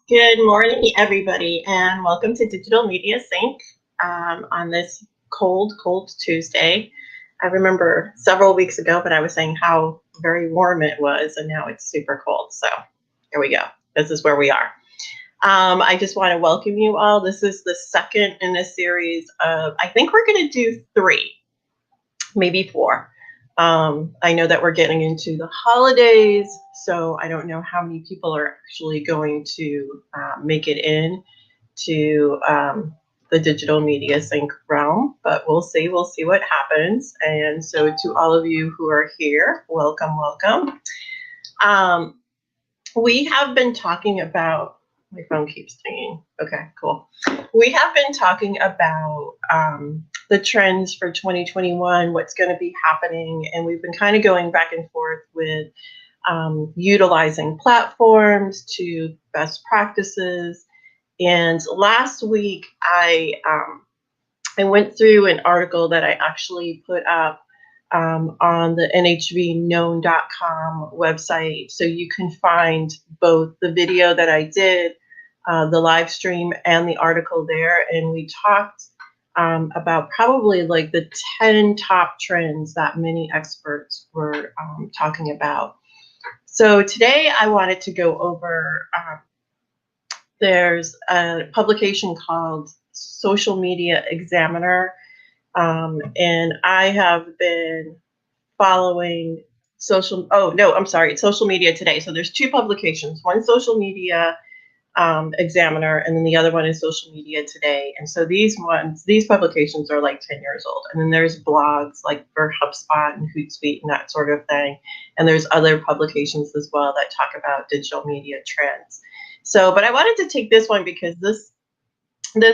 Good morning, everybody, and welcome to Digital Media Sync on this cold Tuesday. I remember several weeks ago, but I was saying how very warm it was, and now it's super cold. So here we go. This is where we are. I just want to welcome you all. This is the second in a series of, I think we're going to do 3, maybe 4. I know that we're getting into the holidays, so I don't know how many people are actually going to make it in to the digital media sync realm, but we'll see. We'll see what happens. And so to all of you who are here, welcome. Um, we have been talking about, my phone keeps dinging. Okay, cool. We have been talking about the trends for 2021, what's going to be happening, and we've been kind of going back and forth with utilizing platforms to best practices. And last week, I went through an article that I actually put up on the nhvknown.com website. So you can find both the video that I did, the live stream, and the article there. And we talked about probably like the 10 top trends that many experts were talking about. So today I wanted to go over, there's a publication called Social Media Examiner. And I have been following Social Media Today. So there's 2 publications, one Social Media Examiner, and then the other one is Social Media Today. And so these publications are like 10 years old. And then there's blogs like for HubSpot and Hootsuite and that sort of thing. And there's other publications as well that talk about digital media trends. So, but I wanted to take this one because this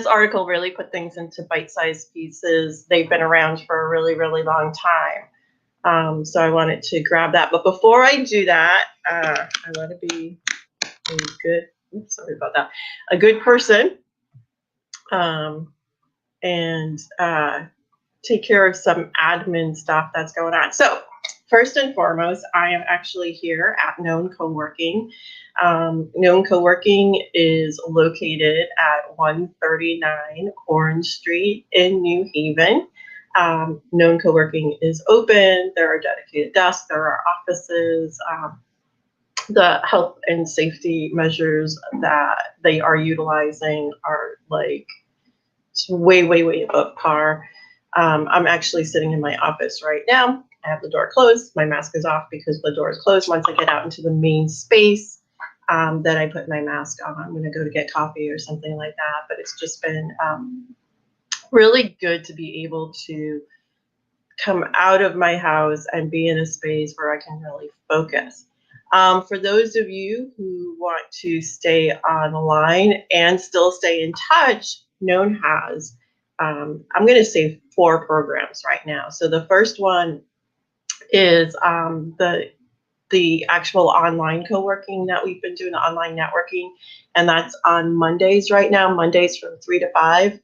article really put things into bite-sized pieces. They've been around for a really, really long time. So I wanted to grab that. But before I do that, I want to be a good, sorry about that, a good person and take care of some admin stuff that's going on. So first and foremost, I am actually here at Known Co-working. Known Co-working is located at 139 Orange Street in New Haven. Known Co-working is open. There are dedicated desks. There are offices. The health and safety measures that they are utilizing are like way above par. I'm actually sitting in my office right now. I have the door closed. My mask is off because the door is closed. Once I get out into the main space, then I put my mask on. I'm going to go to get coffee or something like that. But it's just been really good to be able to come out of my house and be in a space where I can really focus. For those of you who want to stay online and still stay in touch, Known has, I'm going to say 4 programs right now. So the first one is the actual online co-working that we've been doing, the online networking, and that's on Mondays right now, Mondays from 3 to 5.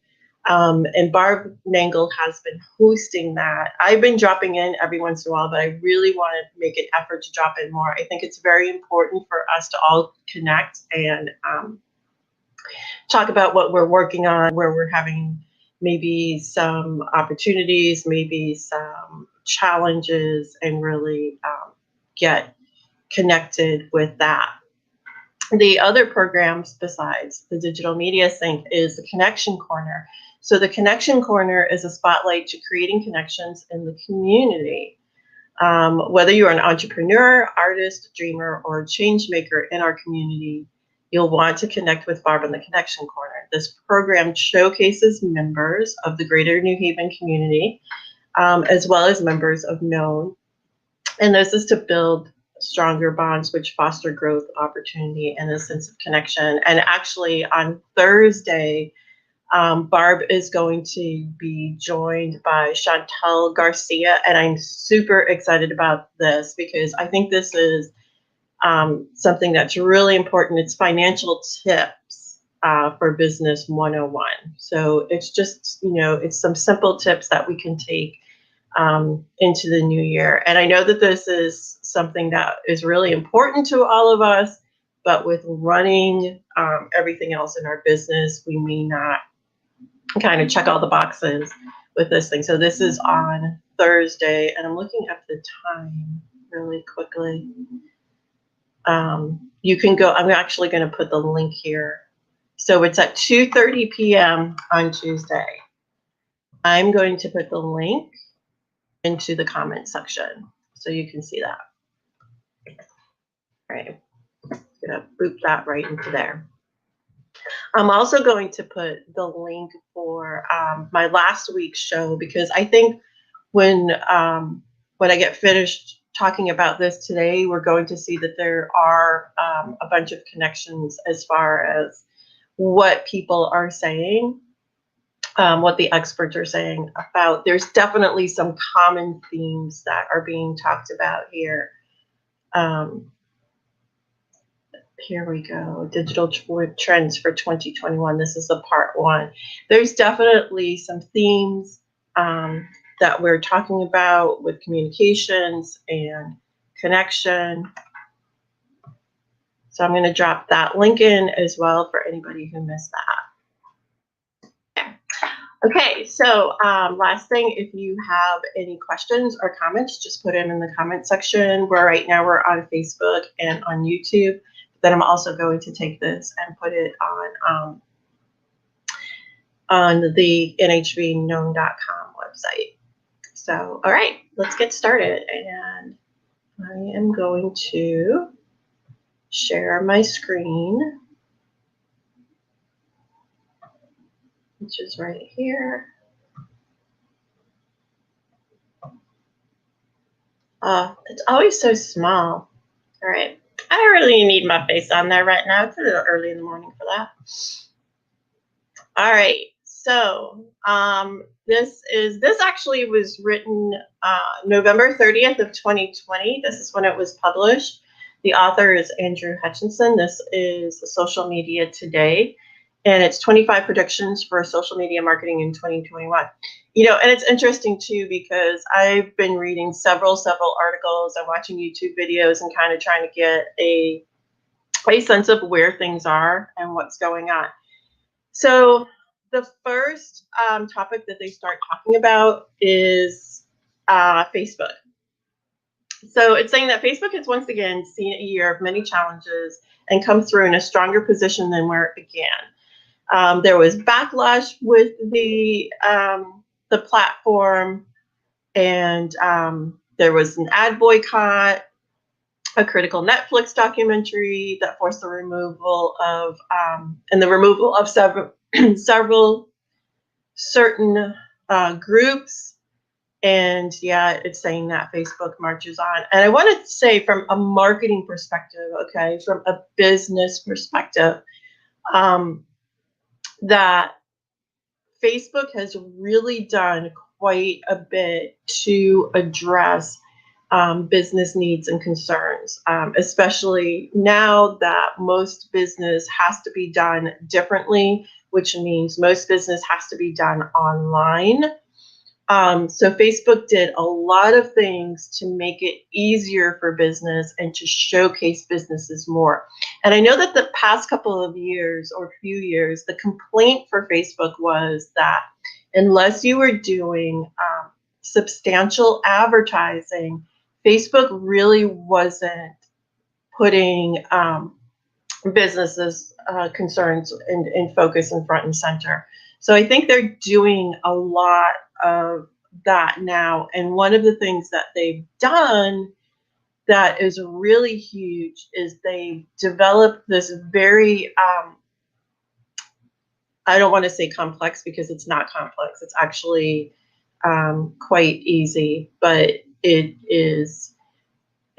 And Barb Nangle has been hosting that. I've been dropping in every once in a while, but I really want to make an effort to drop in more. I think it's very important for us to all connect and talk about what we're working on, where we're having maybe some opportunities, maybe some challenges, and really get connected with that. The other programs besides the Digital Media Sync is the Connection Corner. So the Connection Corner is a spotlight to creating connections in the community. Whether you're an entrepreneur, artist, dreamer, or change maker in our community, you'll want to connect with Barb in the Connection Corner. This program showcases members of the greater New Haven community, as well as members of Known. And this is to build stronger bonds which foster growth, opportunity, and a sense of connection. And actually on Thursday, Barb is going to be joined by Chantel Garcia, and I'm super excited about this because I think this is something that's really important. It's financial tips for Business 101. So it's just, it's some simple tips that we can take into the new year. And I know that this is something that is really important to all of us, but with running everything else in our business, we may not kind of check all the boxes with this thing. So this is on Thursday, and I'm looking at the time really quickly. You can go, I'm actually going to put the link here. So it's at 2:30 p.m. on Tuesday. I'm going to put the link into the comment section so you can see that. All right, I'm going to boop that right into there. I'm also going to put the link for my last week's show, because I think when I get finished talking about this today, we're going to see that there are a bunch of connections as far as what people are saying, what the experts are saying about. There's definitely some common themes that are being talked about here. Here we go, digital trends for 2021. This is the part one. There's definitely some themes that we're talking about with communications and connection. So I'm going to drop that link in as well for anybody who missed that. Okay, so last thing, if you have any questions or comments, just put them in the comment section. Right now we're on Facebook and on YouTube. Then I'm also going to take this and put it on the nhbknown.com website. So, all right, let's get started. And I am going to share my screen, which is right here. It's always so small. All right. I don't really need my face on there right now. It's a little early in the morning for that. All right. So this actually was written November 30th of 2020. This is when it was published. The author is Andrew Hutchinson. This is Social Media Today, and it's 25 predictions for social media marketing in 2021. You know, and it's interesting too, because I've been reading several articles and watching YouTube videos and kind of trying to get a sense of where things are and what's going on. So the first topic that they start talking about is Facebook. So it's saying that Facebook has once again seen a year of many challenges and come through in a stronger position than where it began. There was backlash with the platform, and there was an ad boycott, a critical Netflix documentary that forced the removal of several certain groups. And yeah, it's saying that Facebook marches on. And I want to say, from a marketing perspective, okay, from a business perspective, that Facebook has really done quite a bit to address business needs and concerns, especially now that most business has to be done differently, which means most business has to be done online. So Facebook did a lot of things to make it easier for business and to showcase businesses more. And I know that the past couple of years or few years, the complaint for Facebook was that unless you were doing substantial advertising, Facebook really wasn't putting businesses' concerns in focus and front and center. So I think they're doing a lot of that now. And one of the things that they've done that is really huge is they developed this very, I don't want to say complex, because it's not complex. It's actually quite easy, but it is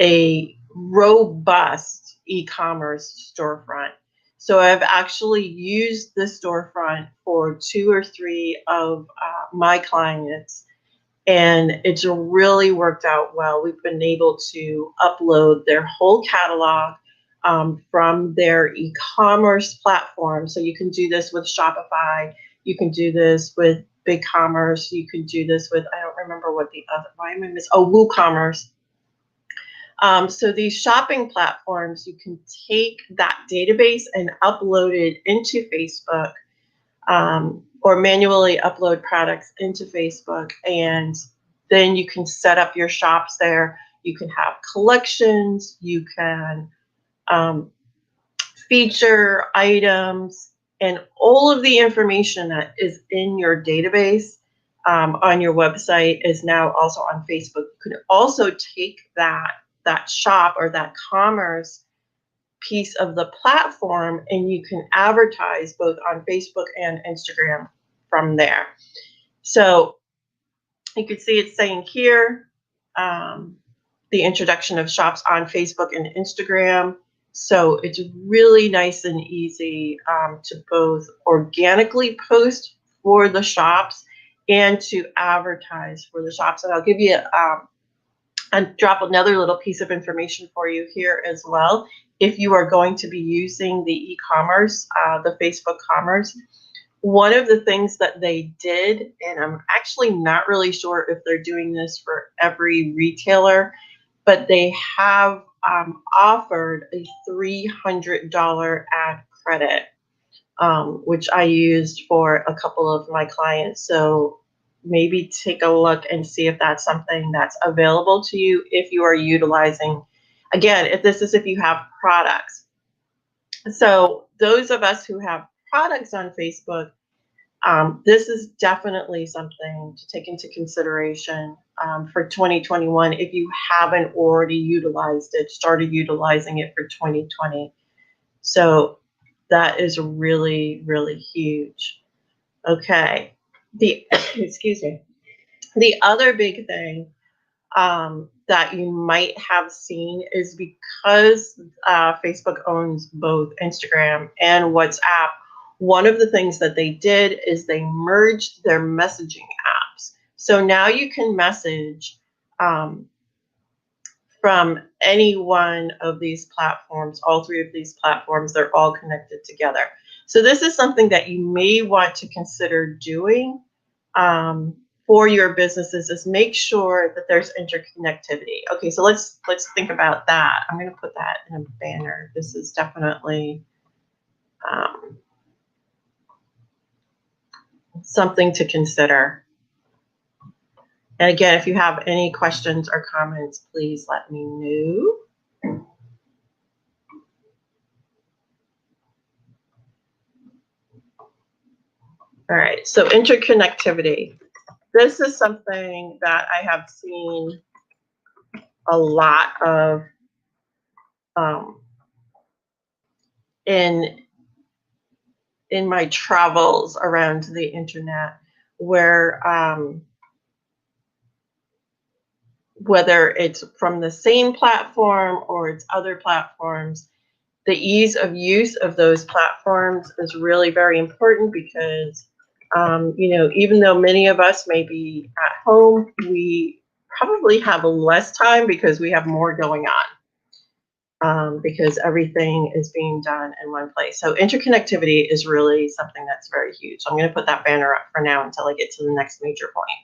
a robust e-commerce storefront. So I've actually used the storefront for 2 or 3 of my clients, and it's really worked out well. We've been able to upload their whole catalog from their e-commerce platform. So you can do this with Shopify, you can do this with BigCommerce, you can do this with, I don't remember what the other, WooCommerce. So these shopping platforms, you can take that database and upload it into Facebook, or manually upload products into Facebook, and then you can set up your shops there. You can have collections, you can feature items, and all of the information that is in your database on your website is now also on Facebook. You can also take that shop or that commerce piece of the platform and you can advertise both on Facebook and Instagram from there. So you can see it's saying here the introduction of shops on Facebook and Instagram. So it's really nice and easy to both organically post for the shops and to advertise for the shops. And I'll give you and drop another little piece of information for you here as well. If you are going to be using the e-commerce, the Facebook commerce, one of the things that they did, and I'm actually not really sure if they're doing this for every retailer, but they have offered a $300 ad credit, which I used for a couple of my clients. So maybe take a look and see if that's something that's available to you if you are utilizing, again, if you have products. So those of us who have products on Facebook, this is definitely something to take into consideration for 2021 if you haven't already utilized it, started utilizing it for 2020. So that is really, really huge. Okay. Excuse me. The other big thing that you might have seen is because Facebook owns both Instagram and WhatsApp. One of the things that they did is they merged their messaging apps. So now you can message from any one of these platforms, all three of these platforms, they're all connected together. So this is something that you may want to consider doing for your businesses, is make sure that there's interconnectivity. Okay, so let's think about that. I'm going to put that in a banner. This is definitely something to consider. And again, if you have any questions or comments, please let me know. All right, so interconnectivity. This is something that I have seen a lot of in my travels around the internet, where whether it's from the same platform or it's other platforms, the ease of use of those platforms is really very important because, even though many of us may be at home, we probably have less time because we have more going on, because everything is being done in one place. So interconnectivity is really something that's very huge. So I'm going to put that banner up for now until I get to the next major point.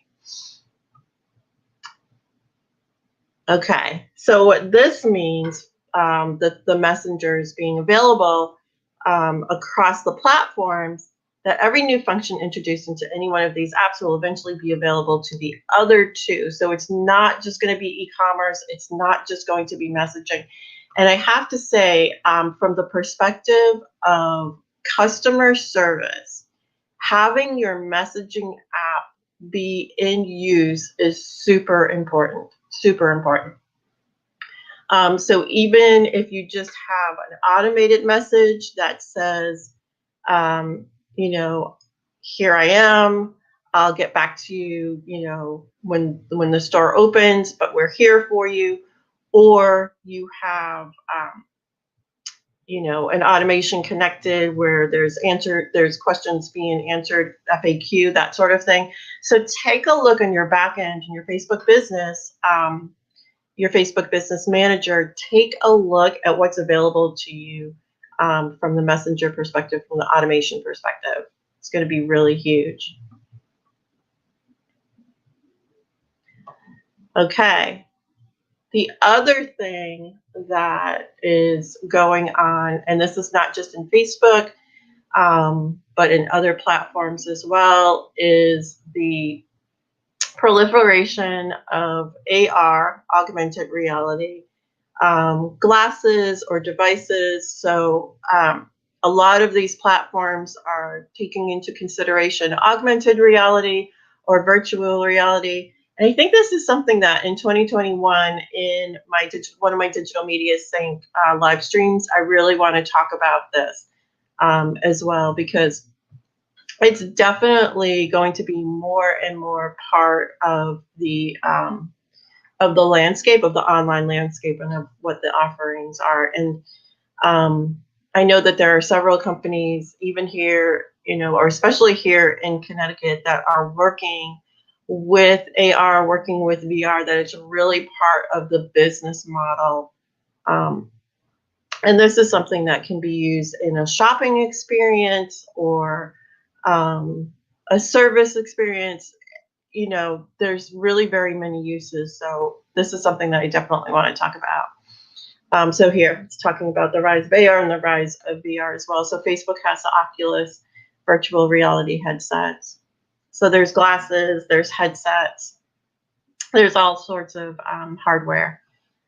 Okay, so what this means, that the messengers being available across the platforms, that every new function introduced into any one of these apps will eventually be available to the other two. So it's not just going to be e-commerce, it's not just going to be messaging. And I have to say, from the perspective of customer service, having your messaging app be in use is super important. Super important. So even if you just have an automated message that says, here I am, I'll get back to you, when the store opens, but we're here for you. Or you have, an automation connected where there's questions being answered, FAQ, that sort of thing. So take a look on your back end in your Facebook business, your Facebook Business Manager. Take a look at what's available to you from the messenger perspective, from the automation perspective. It's going to be really huge. Okay. The other thing that is going on, and this is not just in Facebook, but in other platforms as well, is the proliferation of AR, augmented reality, glasses or devices. So a lot of these platforms are taking into consideration augmented reality or virtual reality. And I think this is something that in 2021, in one of my digital media sync live streams, I really want to talk about this as well, because it's definitely going to be more and more part of the landscape, of the online landscape, and of what the offerings are. And I know that there are several companies, even here, or especially here in Connecticut, that are working with AR, working with VR, that it's really part of the business model. And this is something that can be used in a shopping experience or a service experience. There's really very many uses. So this is something that I definitely want to talk about. So here, it's talking about the rise of AR and the rise of VR as well. So Facebook has the Oculus virtual reality headsets. So there's glasses, there's headsets, there's all sorts of hardware.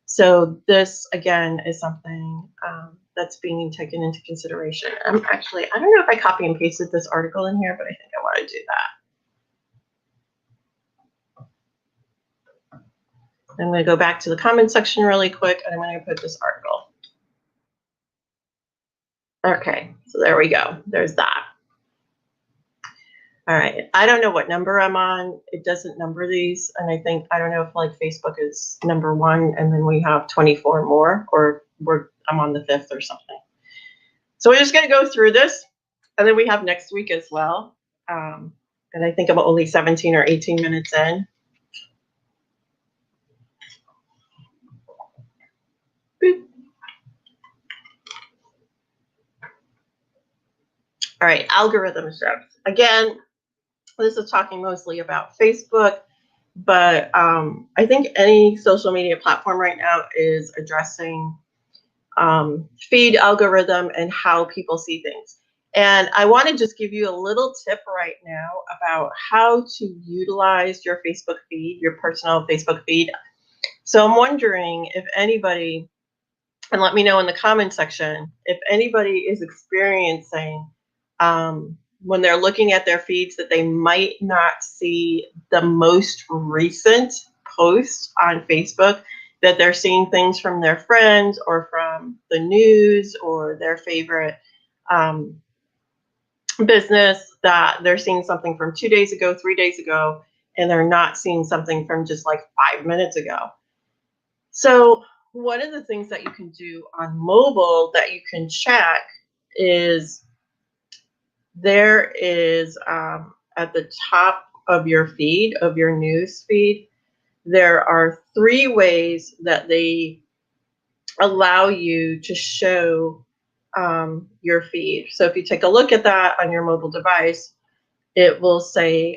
So this, again, is something that's being taken into consideration. I don't know if I copy and pasted this article in here, but I think I want to do that. I'm going to go back to the comment section really quick, and I'm going to put this article. Okay, so there we go. There's that. All right, I don't know what number I'm on. It doesn't number these, and I don't know if like Facebook is number 1, and then we have 24 more, or I'm on the 5th or something. So we're just going to go through this, and then we have next week as well. And I think I'm only 17 or 18 minutes in. Boop. All right, algorithm shifts. Again, this is talking mostly about Facebook, but I think any social media platform right now is addressing feed algorithm and how people see things. And I want to just give you a little tip right now about how to utilize your Facebook feed, your personal Facebook feed. So I'm wondering if anybody, and let me know in the comment section, if anybody is experiencing when they're looking at their feeds that they might not see the most recent post on Facebook, that they're seeing things from their friends or from the news or their favorite business, that they're seeing something from 2 days ago, 3 days ago, and they're not seeing something from just like 5 minutes ago. So one of the things that you can do on mobile that you can check is there is at the top of your feed, of your news feed, there are 3 ways that they allow you to show your feed. So if you take a look at that on your mobile device, it will say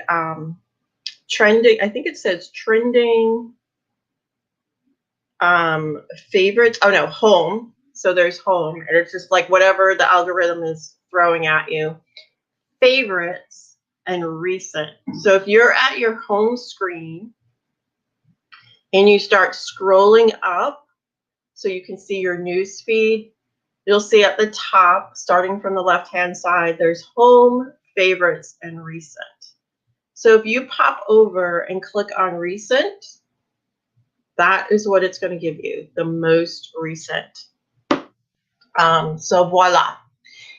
trending. I think it says trending favorites. Oh no, home. So there's home, and it's just like whatever the algorithm is throwing at you. Favorites and recent. So if you're at your home screen and you start scrolling up so you can see your news feed, you'll see at the top, starting from the left-hand side, there's home, favorites, and recent. So if you pop over and click on recent, that is what it's going to give you, the most recent. So voila.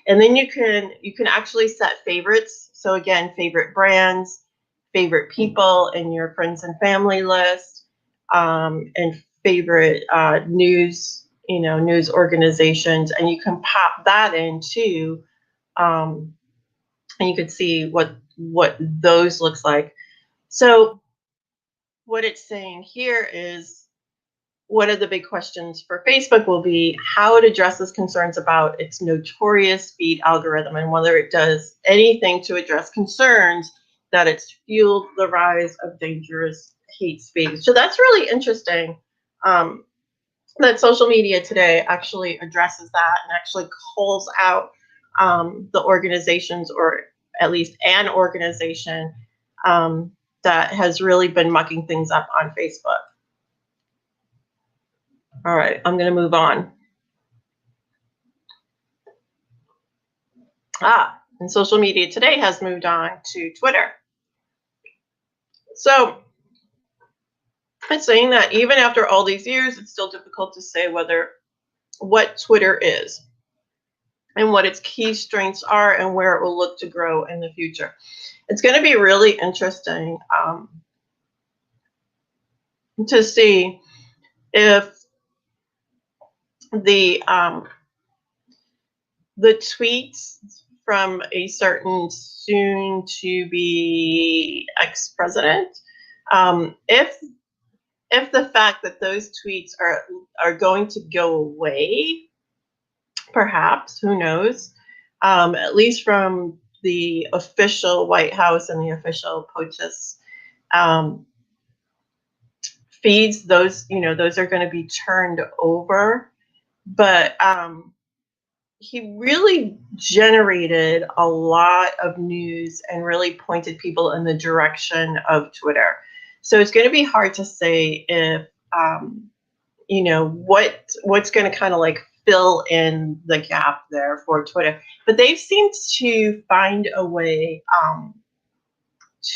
And then you can actually set favorites. So again, favorite brands, favorite people in your friends and family list, and favorite news, news organizations, and you can pop that in too, and you can see what those looks like. So what it's saying here is, one of the big questions for Facebook will be how it addresses concerns about its notorious feed algorithm and whether it does anything to address concerns that it's fueled the rise of dangerous hate speech. So that's really interesting. That Social Media Today actually addresses that and actually calls out the organizations, or at least an organization that has really been mucking things up on Facebook. All right, I'm going to move on. And Social Media Today has moved on to Twitter. So it's saying that even after all these years, it's still difficult to say what Twitter is and what its key strengths are and where it will look to grow in the future. It's going to be really interesting to see if the tweets from a certain soon-to-be ex-president, if the fact that those tweets are going to go away, perhaps, who knows, at least from the official White House and the official POTUS feeds, those are going to be turned over. But he really generated a lot of news and really pointed people in the direction of Twitter. So it's going to be hard to say if, what's going to kind of like fill in the gap there for Twitter. But they've seemed to find a way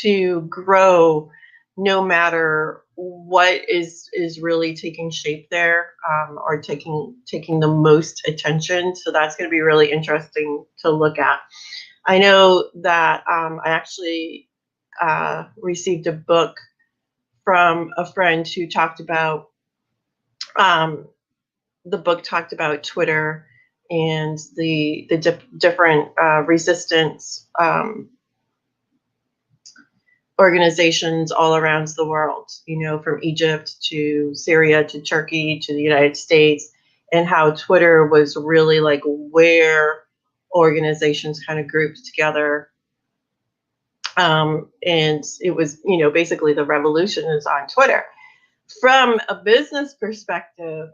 to grow no matter what is really taking shape there, or taking the most attention. So that's going to be really interesting to look at. I know that I actually received a book from a friend who talked about, the book talked about Twitter and the different resistance organizations all around the world, from Egypt to Syria to Turkey to the United States, and how Twitter was really like where organizations kind of grouped together. And it was, basically the revolution is on Twitter. From a business perspective,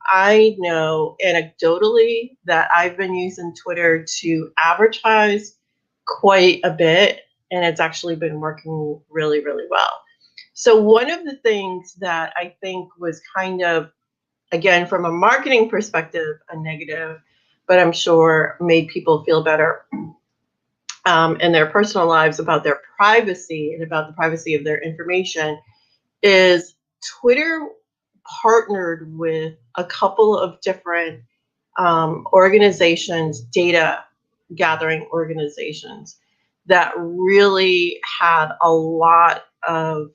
I know anecdotally that I've been using Twitter to advertise quite a bit, and it's actually been working really, really well. So one of the things that I think was kind of, again, from a marketing perspective, a negative, but I'm sure made people feel better in their personal lives about their privacy and about the privacy of their information, is Twitter partnered with a couple of different organizations, data gathering organizations, that really had a lot of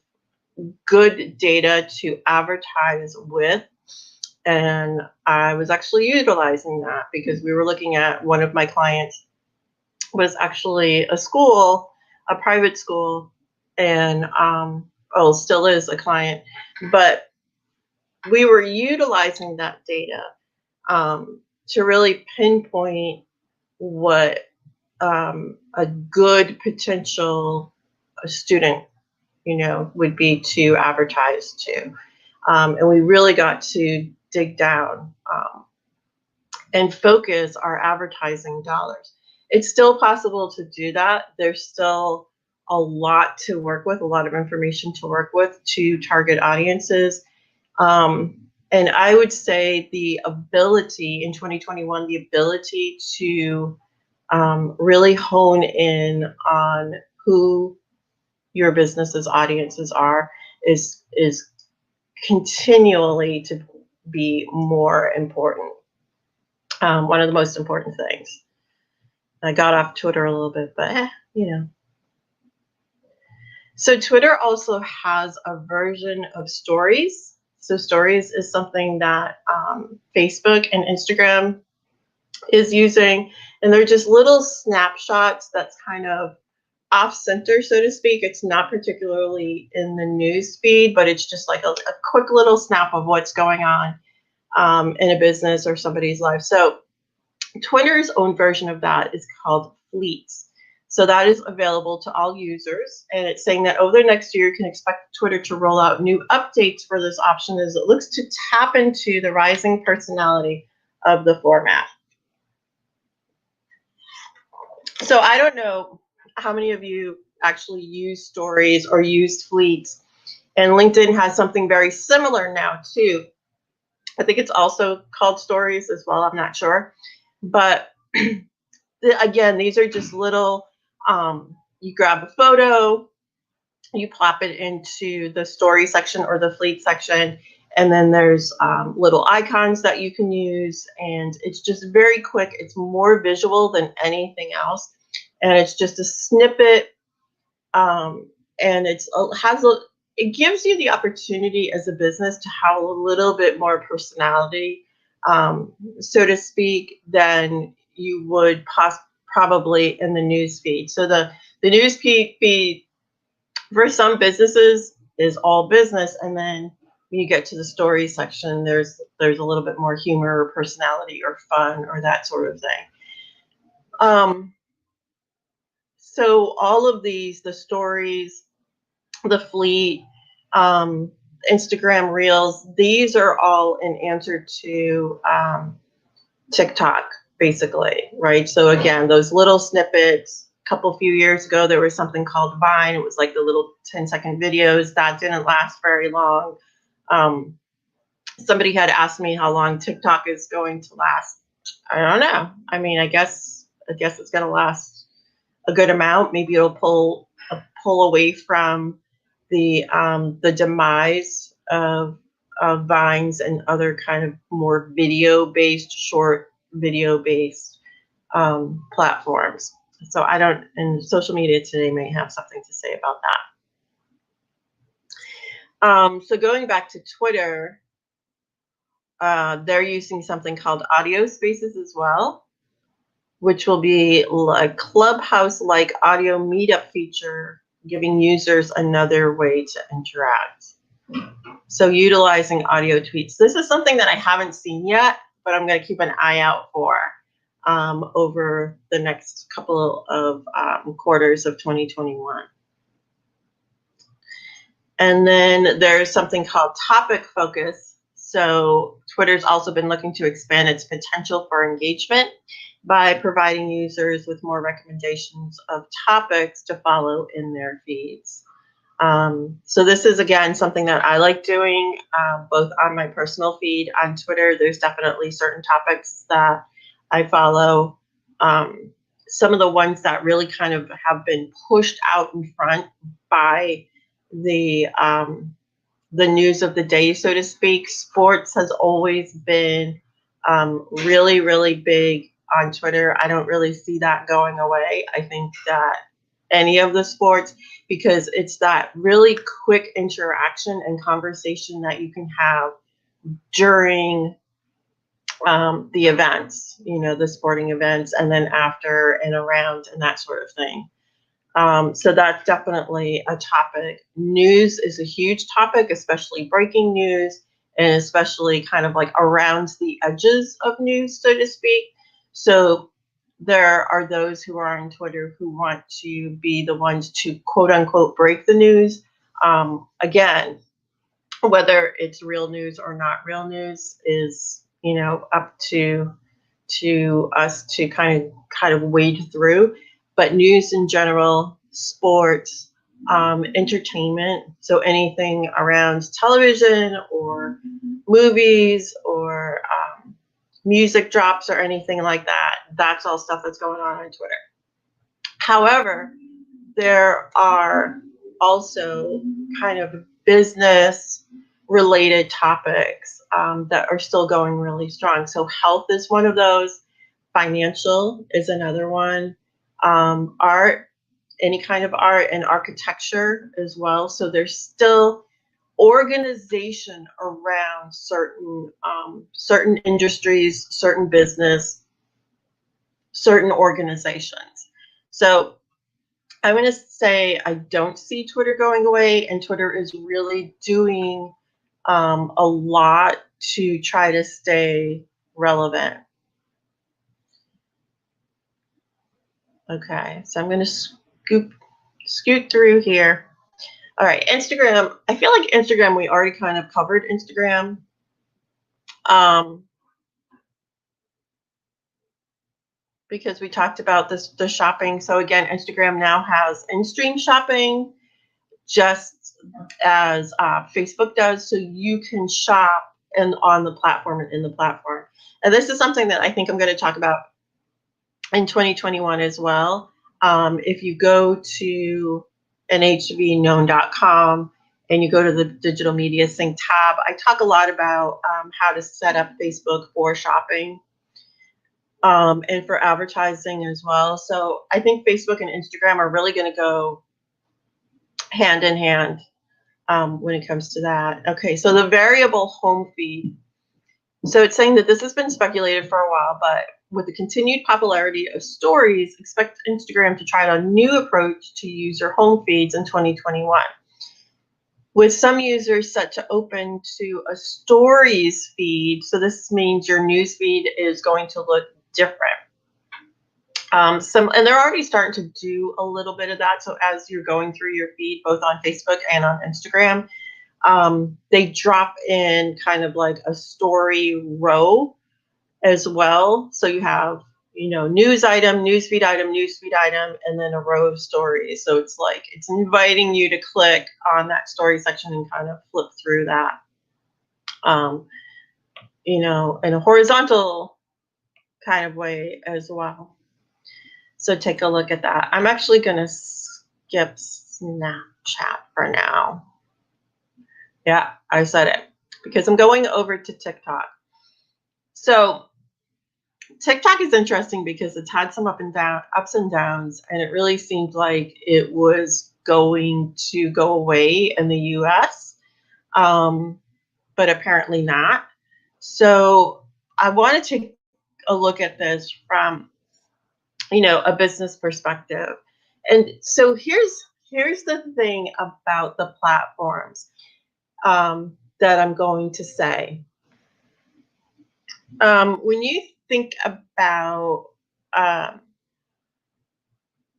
good data to advertise with. And I was actually utilizing that because we were looking at, one of my clients was actually a school, a private school, and still is a client, but we were utilizing that data to really pinpoint what a good potential student, would be to advertise to. And we really got to dig down and focus our advertising dollars. It's still possible to do that. There's still a lot to work with, a lot of information to work with to target audiences. And I would say the ability in 2021, the ability to really hone in on who your business's audiences are is continually to be more important. One of the most important things. I got off Twitter a little bit, but So Twitter also has a version of stories. So stories is something that Facebook and Instagram is using, and they're just little snapshots that's kind of off center, so to speak. It's not particularly in the news feed, but it's just like a quick little snap of what's going on in a business or somebody's life. So Twitter's own version of that is called Fleets. So that is available to all users. And it's saying that over the next year, you can expect Twitter to roll out new updates for this option as it looks to tap into the rising personality of the format. So I don't know how many of you actually use stories or use fleets. And LinkedIn has something very similar now too. I think it's also called stories as well. I'm not sure. But again, these are just little, you grab a photo, you plop it into the story section or the fleet section, and then there's little icons that you can use, and it's just very quick. It's more visual than anything else, and it's just a snippet, and it gives you the opportunity as a business to have a little bit more personality, so to speak, than you would probably in the news feed. So the news feed for some businesses is all business, and then when you get to the story section, there's a little bit more humor or personality or fun or that sort of thing. So all of these, the stories, the fleet, Instagram Reels, these are all in answer to TikTok, basically, right? So again, those little snippets. Few years ago, there was something called Vine. It was like the little 10-second videos that didn't last very long. Somebody had asked me how long TikTok is going to last. I don't know. I mean, I guess it's going to last a good amount. Maybe it'll pull away from the demise of Vines and other kind of more short video based platforms. So and social media today may have something to say about that. So going back to Twitter, they're using something called Audio Spaces as well, which will be a Clubhouse-like audio meetup feature, giving users another way to interact. So utilizing audio tweets. This is something that I haven't seen yet, but I'm going to keep an eye out for over the next couple of quarters of 2021. And then there's something called topic focus. So Twitter's also been looking to expand its potential for engagement by providing users with more recommendations of topics to follow in their feeds. So this is, again, something that I like doing, both on my personal feed on Twitter. There's definitely certain topics that I follow. Some of the ones that really kind of have been pushed out in front by the news of the day, so to speak. Sports has always been really, really big on Twitter. I don't really see that going away. I think that any of the sports, because it's that really quick interaction and conversation that you can have during the events, the sporting events, and then after and around and that sort of thing. So that's definitely a topic. News is a huge topic, especially breaking news, and especially kind of like around the edges of news, so to speak. So there are those who are on Twitter who want to be the ones to quote unquote break the news. Again, whether it's real news or not real news is, up to us to kind of wade through. But news in general, sports, entertainment, so anything around television or movies or music drops or anything like that, that's all stuff that's going on Twitter. However, there are also kind of business related topics that are still going really strong. So health is one of those. Financial is another one. Art, any kind of art, and architecture as well. So there's still organization around certain industries, certain business, certain organizations. So I'm going to say I don't see Twitter going away, and Twitter is really doing a lot to try to stay relevant. Okay, so I'm going to scoot through here. All right, Instagram. I feel like Instagram, we already kind of covered Instagram. Um, because we talked about the shopping. So again, Instagram now has in-stream shopping, just as Facebook does. So you can shop and on the platform and in the platform. And this is something that I think I'm going to talk about in 2021 as well. If you go to nhbknown.com and you go to the digital media sync tab, I talk a lot about how to set up Facebook for shopping and for advertising as well. So I think Facebook and Instagram are really going to go hand in hand when it comes to that. Okay, so the variable home feed. So it's saying that this has been speculated for a while, but with the continued popularity of stories, expect Instagram to try a new approach to user home feeds in 2021. With some users set to open to a stories feed, so this means your news feed is going to look different. And they're already starting to do a little bit of that. So as you're going through your feed, both on Facebook and on Instagram, they drop in kind of like a story row as well. So you have, news item, newsfeed item, newsfeed item, and then a row of stories. So it's like it's inviting you to click on that story section and kind of flip through that, in a horizontal kind of way as well. So take a look at that. I'm actually going to skip Snapchat for now. Yeah, I said it because I'm going over to TikTok. So TikTok is interesting because it's had some ups and downs, and it really seemed like it was going to go away in the US, but apparently not. So I want to take a look at this from, a business perspective. And so here's the thing about the platforms that I'm going to say. When you think about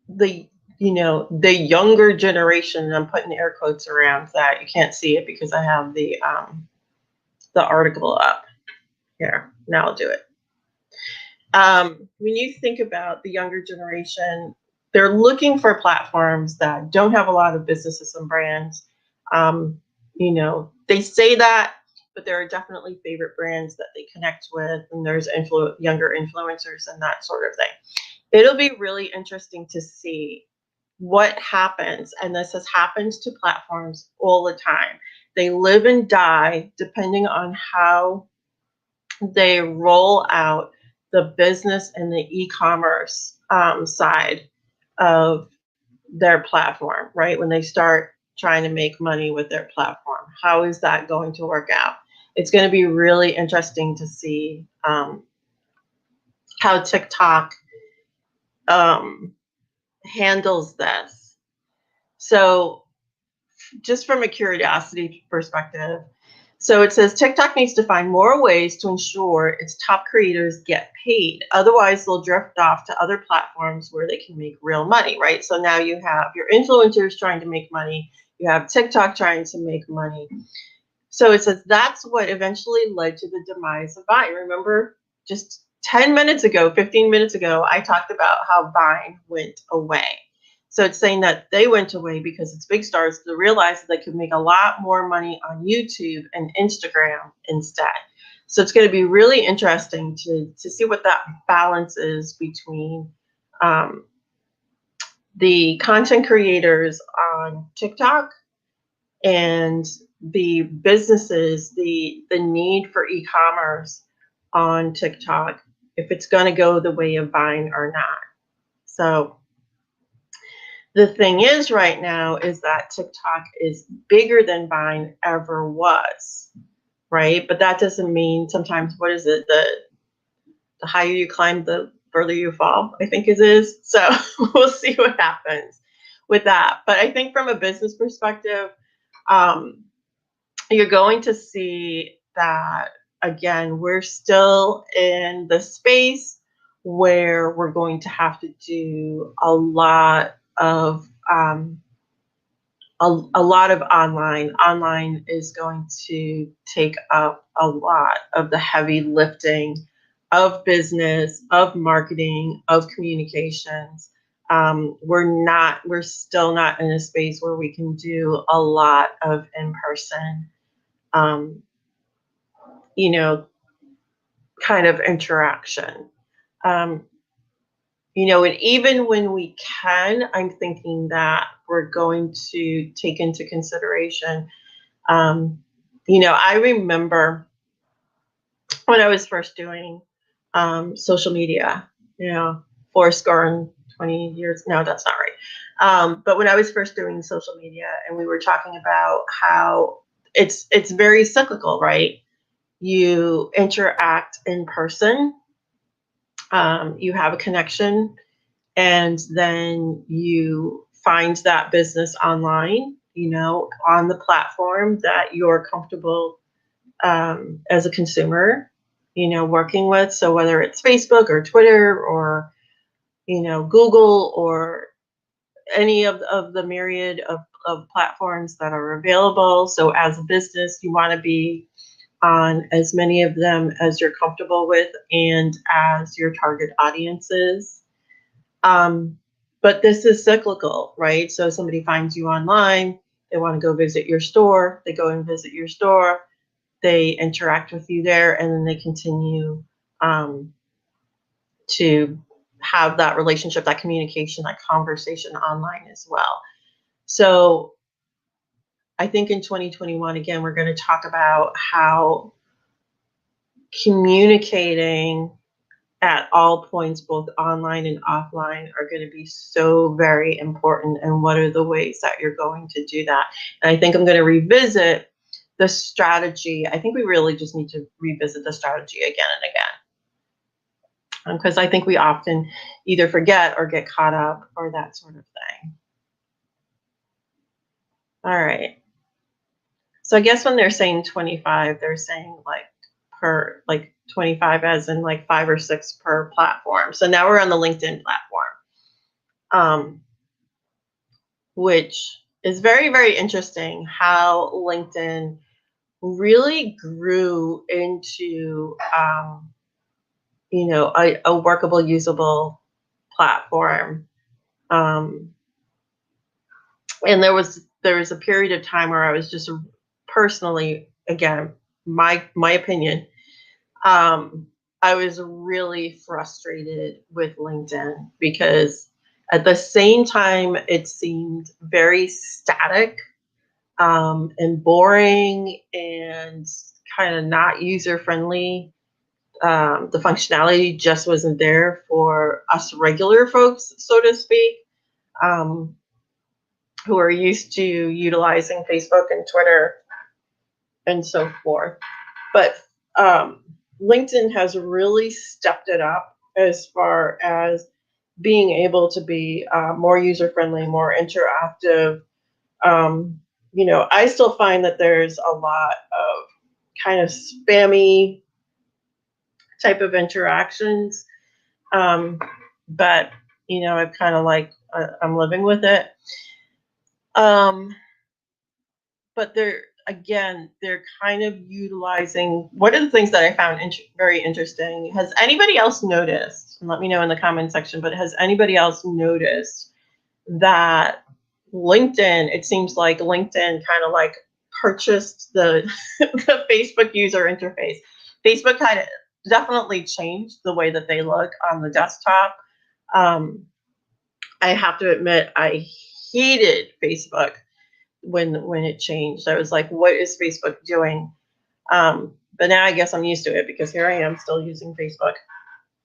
the the younger generation, and I'm putting air quotes around that, you can't see it because I have the article up here. Now I'll do it. When you think about the younger generation, they're looking for platforms that don't have a lot of businesses and brands. They say that, but there are definitely favorite brands that they connect with, and there's younger influencers and that sort of thing. It'll be really interesting to see what happens, and this has happened to platforms all the time. They live and die depending on how they roll out the business and the e-commerce side of their platform, right? When they start trying to make money with their platform, how is that going to work out? It's going to be really interesting to see how TikTok handles this. So just from a curiosity perspective, so it says TikTok needs to find more ways to ensure its top creators get paid. Otherwise, they'll drift off to other platforms where they can make real money, right? So now you have your influencers trying to make money. You have TikTok trying to make money. So it says that's what eventually led to the demise of Vine. Remember, just 10 minutes ago, 15 minutes ago, I talked about how Vine went away. So it's saying that they went away because it's big stars to realize that they could make a lot more money on YouTube and Instagram instead. So it's going to be really interesting to see what that balance is between the content creators on TikTok and the businesses, the need for e-commerce on TikTok, if it's going to go the way of Vine or not. So the thing is right now is that TikTok is bigger than Vine ever was, right? But that doesn't mean sometimes, what is it? The higher you climb, the further you fall, I think it is. So we'll see what happens with that. But I think from a business perspective, you're going to see that, again, we're still in the space where we're going to have to do a lot of a lot of online. Online is going to take up a lot of the heavy lifting of business, of marketing, of communications. We're still not in a space where we can do a lot of in-person, um, you know, kind of interaction. Um, and even when we can, I'm thinking that we're going to take into consideration. Um, I remember when I was first doing social media, you know, 20 years. No, that's not right. But when I was first doing social media, and we were talking about how it's very cyclical, right? You interact in person, you have a connection, and then you find that business online, on the platform that you're comfortable, as a consumer, working with. So whether it's Facebook or Twitter or, Google or any of the myriad of platforms that are available. So as a business, you want to be on as many of them as you're comfortable with and as your target audiences. Um, but this is cyclical, right? So somebody finds you online, they want to go visit your store, they go and visit your store, they interact with you there, and then they continue um, to have that relationship, that communication, that conversation online as well. So I think in 2021, again, we're going to talk about how communicating at all points, both online and offline, are going to be so very important. And what are the ways that you're going to do that? And I think I'm going to revisit the strategy. I think we really just need to revisit the strategy again and again, because I think we often either forget or get caught up or that sort of thing. All right. So I guess when they're saying 25, they're saying like 25 as in like 5 or 6 per platform. So now we're on the LinkedIn platform, which is very, very interesting how LinkedIn really grew into, a workable, usable platform. And there was a period of time where I was just personally, again, my opinion, I was really frustrated with LinkedIn because at the same time it seemed very static, and boring and kind of not user friendly. The functionality just wasn't there for us regular folks, so to speak, um, who are used to utilizing Facebook and Twitter and so forth. But LinkedIn has really stepped it up as far as being able to be more user friendly, more interactive. I still find that there's a lot of kind of spammy type of interactions, but I've kind of I'm living with it. But they're kind of utilizing. One of the things that I found very interesting, has anybody else noticed, and let me know in the comment section, but has anybody else noticed that LinkedIn, it seems like LinkedIn kind of like purchased the the Facebook user interface. Facebook kind of definitely changed the way that they look on the desktop. I have to admit, I hated Facebook when it changed. I was like, what is Facebook doing? But now I guess I'm used to it because here I am still using Facebook.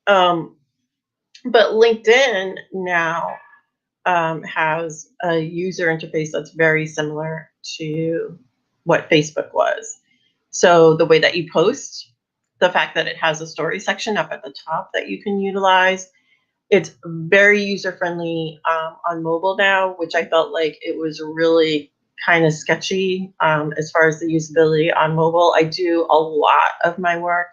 But LinkedIn now has a user interface that's very similar to what Facebook was. So the way that you post, the fact that it has a story section up at the top that you can utilize, it's very user friendly on mobile now, which I felt like it was really kind of sketchy as far as the usability on mobile. I do a lot of my work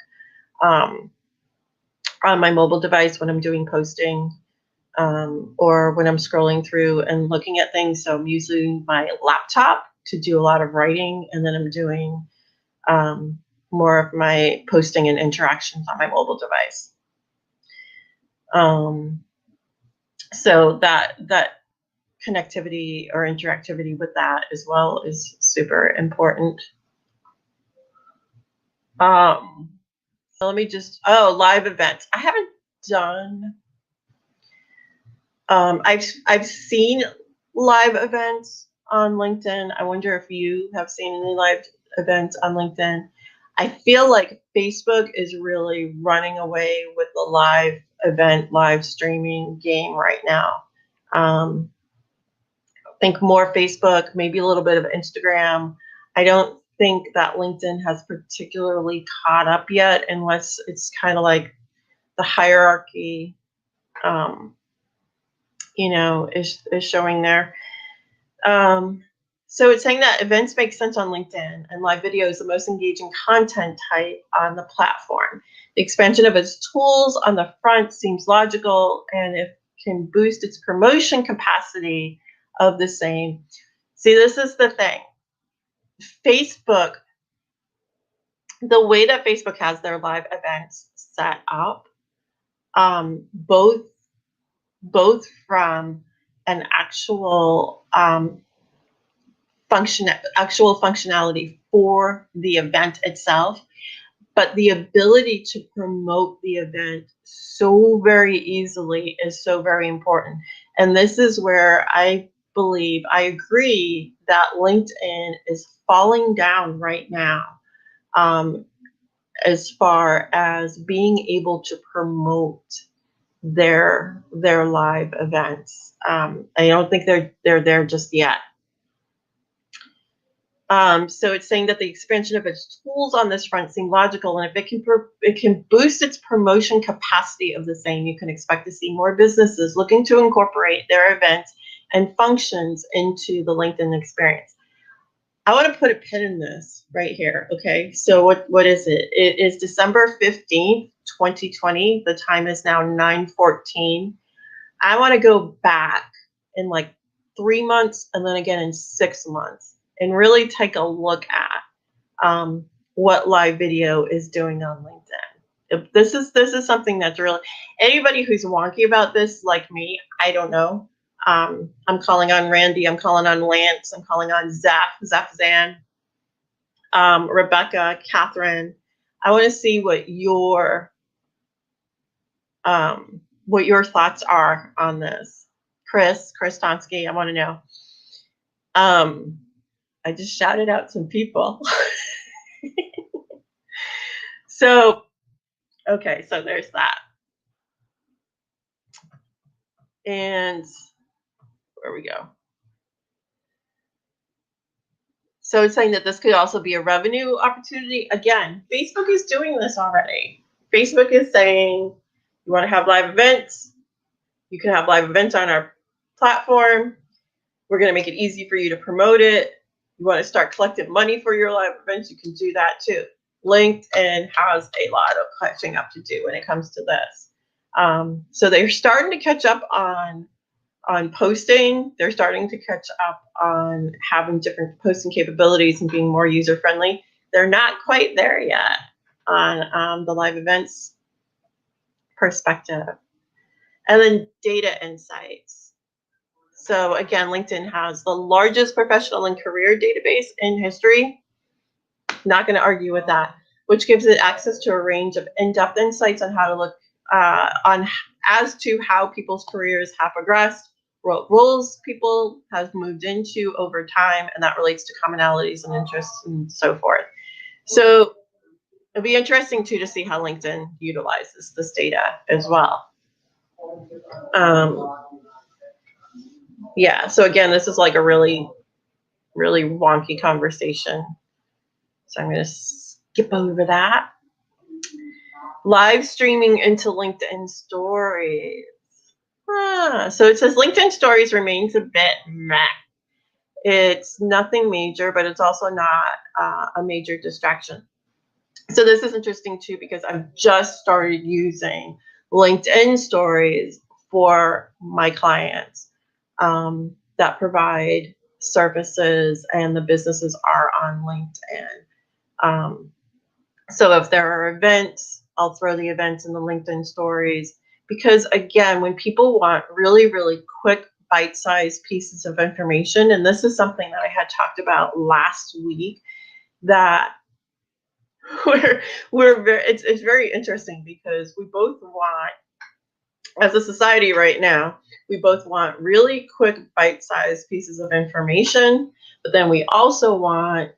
on my mobile device when I'm doing posting, or when I'm scrolling through and looking at things. So I'm using my laptop to do a lot of writing, and then I'm doing more of my posting and interactions on my mobile device. So that connectivity or interactivity with that as well is super important. So let me just, live events. I haven't done, I've seen live events on LinkedIn. I wonder if you have seen any live events on LinkedIn. I feel like Facebook is really running away with the live event, live streaming game right now. I think more Facebook, maybe a little bit of Instagram. I don't think that LinkedIn has particularly caught up yet, unless it's kind of like the hierarchy, is showing there. So it's saying that events make sense on LinkedIn, and live video is the most engaging content type on the platform. The expansion of its tools on the front seems logical, and it can boost its promotion capacity of the same. See, this is the thing. Facebook, the way that Facebook has their live events set up, both from an actual functionality for the event itself, but the ability to promote the event so very easily is so very important. And this is where I agree that LinkedIn is falling down right now, as far as being able to promote their live events. I don't think they're there just yet. So it's saying that the expansion of its tools on this front seem logical, and if it can boost its promotion capacity of the same, you can expect to see more businesses looking to incorporate their events and functions into the LinkedIn experience. I want to put a pin in this right here. Okay, so what is it? It is December 15th, 2020. The time is now 9:14. I want to go back in like 3 months and then again in 6 months and really take a look at what live video is doing on LinkedIn. This is something that's really, anybody who's wonky about this, like me, I don't know. I'm calling on Randy. I'm calling on Lance. I'm calling on Zan, Rebecca, Catherine. I want to see what your thoughts are on this. Chris Tonsky, I want to know. I just shouted out some people. So, okay, so there's that. And where we go. So it's saying that this could also be a revenue opportunity. Again, Facebook is doing this already. Facebook is saying, you want to have live events? You can have live events on our platform. We're going to make it easy for you to promote it. You want to start collecting money for your live events? You can do that too. LinkedIn has a lot of catching up to do when it comes to this. So they're starting to catch up on posting. They're starting to catch up on having different posting capabilities and being more user friendly. They're not quite there yet on the live events perspective. And then data insights. So again, LinkedIn has the largest professional and career database in history. Not going to argue with that, which gives it access to a range of in-depth insights on how to look as to how people's careers have progressed, what roles people have moved into over time, and that relates to commonalities and interests and so forth. So it'll be interesting too to see how LinkedIn utilizes this data as well. Yeah, so again, this is like a really, really wonky conversation. So I'm going to skip over that. Live streaming into LinkedIn stories. So it says LinkedIn stories remains a bit meh. It's nothing major, but it's also not a major distraction. So this is interesting too, because I've just started using LinkedIn stories for my clients that provide services, and the businesses are on LinkedIn. Um, so if there are events, I'll throw the events in the LinkedIn stories, because again, when people want really, really quick bite-sized pieces of information, and this is something that I had talked about last week, that we're it's very interesting, because we both want, as a society right now, we both want really quick bite-sized pieces of information, but then we also want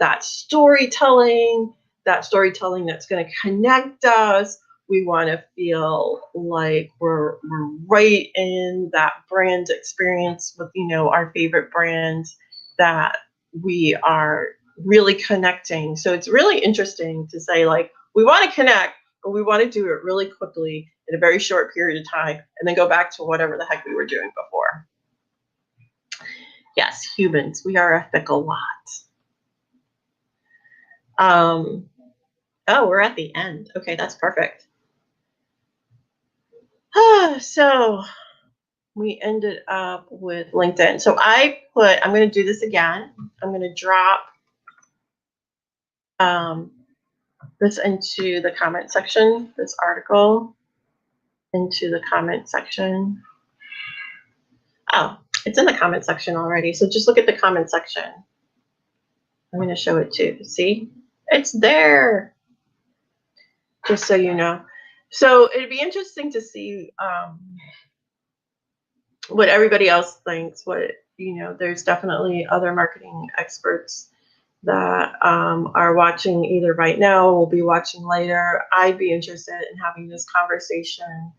that storytelling that's going to connect us. We want to feel like we're right in that brand experience with, our favorite brands, that we are really connecting. So it's really interesting to say, like, we want to connect, but we want to do it really quickly in a very short period of time, and then go back to whatever the heck we were doing before. Yes, humans, we are a fickle lot. Oh, we're at the end. Okay, that's perfect. So we ended up with LinkedIn. So I'm going to do this again. I'm going to drop this into the comment section, this article into the comment section. Oh, it's in the comment section already. So just look at the comment section. I'm going to show it too. See, it's there. Just so you know. So it'd be interesting to see what everybody else thinks. There's definitely other marketing experts that are watching either right now or will be watching later. I'd be interested in having this conversation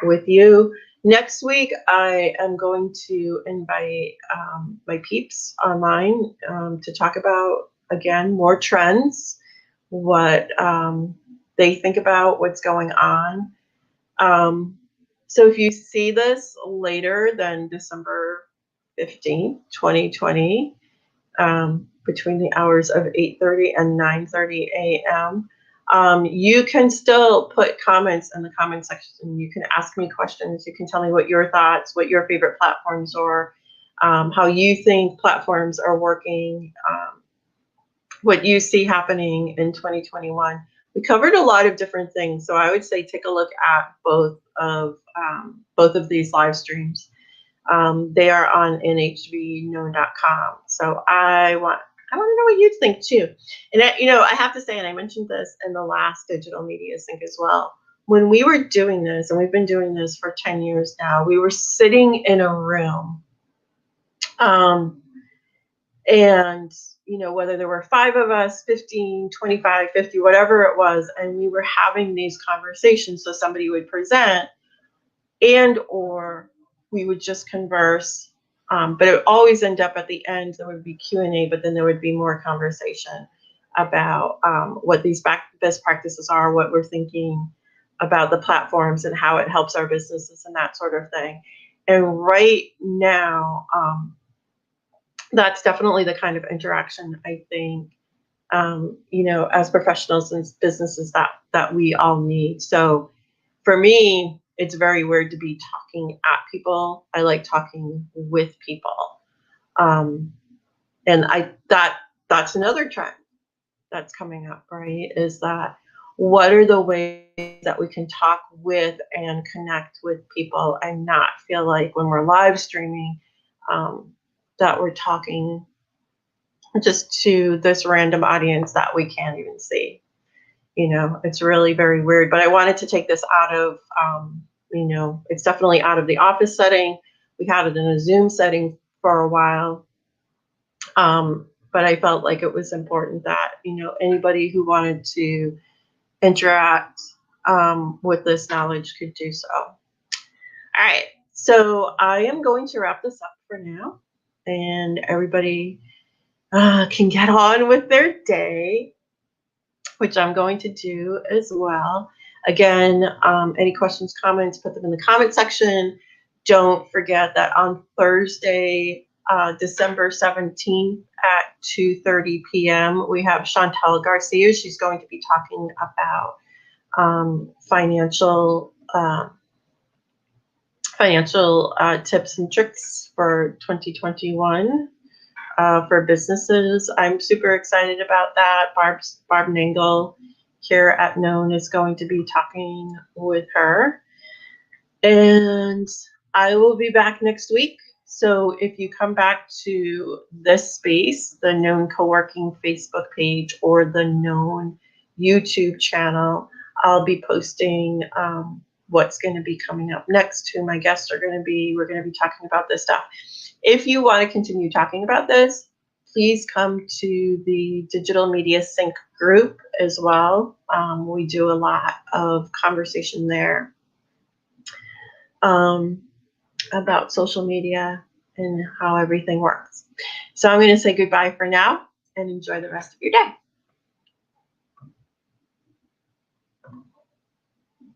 with you. Next week, I am going to invite my peeps online to talk about, again, more trends, what they think about what's going on. So if you see this later than December 15th, 2020, between the hours of 8:30 and 9:30 a.m., you can still put comments in the comment section. You can ask me questions. You can tell me what your thoughts, what your favorite platforms are, how you think platforms are working, what you see happening in 2021. We covered a lot of different things, so I would say take a look at both of these live streams. They are on nhbknown.com. So I want to know what you think too. And I have to say, and I mentioned this in the last Digital Media Sync as well. When we were doing this, and we've been doing this for 10 years now, we were sitting in a room, and whether there were 5 of us, 15, 25, 50, whatever it was, and we were having these conversations. So somebody would present, and or we would just converse, but it would always end up at the end, there would be Q&A, but then there would be more conversation about what these best practices are, what we're thinking about the platforms and how it helps our businesses and that sort of thing. And right now, that's definitely the kind of interaction I think, as professionals and businesses that we all need. So for me, it's very weird to be talking at people. I like talking with people. And that's another trend that's coming up, right? Is that what are the ways that we can talk with and connect with people and not feel like when we're live streaming that we're talking just to this random audience that we can't even see. It's really very weird. But I wanted to take this out of, it's definitely out of the office setting. We had it in a Zoom setting for a while. But I felt like it was important that, anybody who wanted to interact with this knowledge could do so. All right. So I am going to wrap this up for now, and everybody can get on with their day, which I'm going to do as well. Again, any questions, comments, put them in the comment section. Don't forget that on Thursday, December 17th at 2:30 p.m. We have Chantel Garcia. She's going to be talking about financial tips and tricks for 2021 for businesses. I'm super excited about that. Barb Nangle here at Known is going to be talking with her. And I will be back next week. So if you come back to this space, the Known Co-working Facebook page or the Known YouTube channel, I'll be posting what's going to be coming up next, who my guests are going to be. We're going to be talking about this stuff. If you want to continue talking about this, please come to the Digital Media Sync group as well. We do a lot of conversation there about social media and how everything works. So I'm going to say goodbye for now and enjoy the rest of your day.